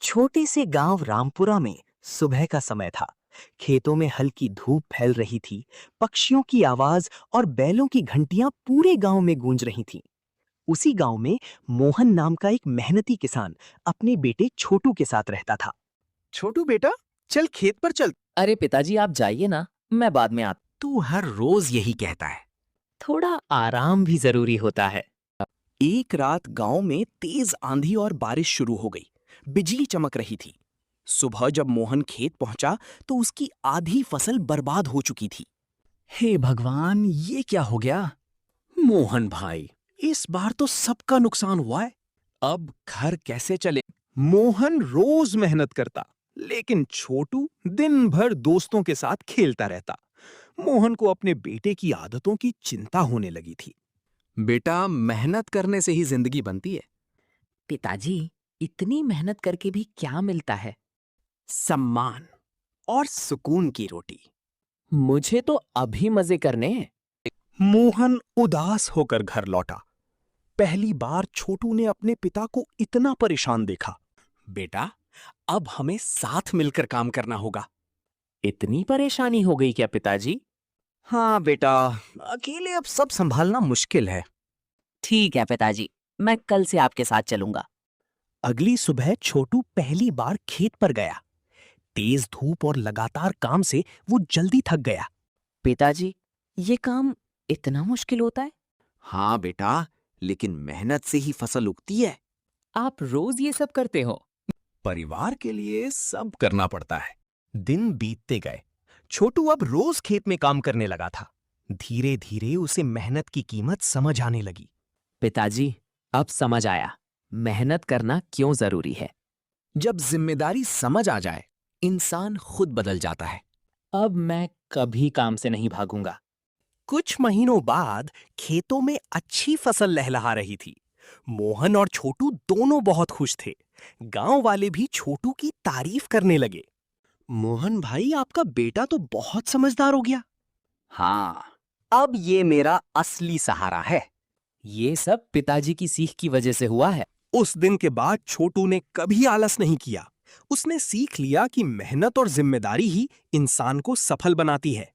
छोटे से गांव रामपुरा में सुबह का समय था। खेतों में हल्की धूप फैल रही थी। पक्षियों की आवाज और बैलों की घंटियां पूरे गांव में गूंज रही थीं। उसी गांव में मोहन नाम का एक मेहनती किसान अपने बेटे छोटू के साथ रहता था। छोटू बेटा, चल खेत पर चल। अरे पिताजी आप जाइए ना, मैं बाद में आता। तू हर रोज यही कहता है। थोड़ा आराम भी जरूरी होता है। एक रात गांव में तेज आंधी और बारिश शुरू हो गई। बिजली चमक रही थी। सुबह जब मोहन खेत पहुंचा तो उसकी आधी फसल बर्बाद हो चुकी थी। हे भगवान, ये क्या हो गया? मोहन भाई, इस बार तो सबका नुकसान हुआ है। अब घर कैसे चले? मोहन रोज मेहनत करता, लेकिन छोटू दिन भर दोस्तों के साथ खेलता रहता। मोहन को अपने बेटे की आदतों की चिंता होने लगी थी। बेटा, मेहनत करने से ही जिंदगी बनती है। पिताजी, इतनी मेहनत करके भी क्या मिलता है? सम्मान और सुकून की रोटी। मुझे तो अभी मजे करने हैं। मोहन उदास होकर घर लौटा। पहली बार छोटू ने अपने पिता को इतना परेशान देखा। बेटा, अब हमें साथ मिलकर काम करना होगा। इतनी परेशानी हो गई क्या पिताजी? हाँ बेटा, अकेले अब सब संभालना मुश्किल है। ठीक है पिताजी, मैं कल से आपके साथ चलूंगा। अगली सुबह छोटू पहली बार खेत पर गया। तेज धूप और लगातार काम से वो जल्दी थक गया। पिताजी, ये काम इतना मुश्किल होता है? हाँ बेटा, लेकिन मेहनत से ही फसल उगती है। आप रोज ये सब करते हो? परिवार के लिए सब करना पड़ता है। दिन बीतते गए। छोटू अब रोज खेत में काम करने लगा था। धीरे धीरे उसे मेहनत की कीमत समझ आने लगी। पिताजी, अब समझ आया मेहनत करना क्यों जरूरी है। जब जिम्मेदारी समझ आ जाए, इंसान खुद बदल जाता है। अब मैं कभी काम से नहीं भागूंगा। कुछ महीनों बाद खेतों में अच्छी फसल लहलहा रही थी। मोहन और छोटू दोनों बहुत खुश थे। गांव वाले भी छोटू की तारीफ करने लगे। मोहन भाई, आपका बेटा तो बहुत समझदार हो गया। हाँ, अब ये मेरा असली सहारा है। ये सब पिताजी की सीख की वजह से हुआ है। उस दिन के बाद छोटू ने कभी आलस नहीं किया। उसने सीख लिया कि मेहनत और जिम्मेदारी ही इंसान को सफल बनाती है।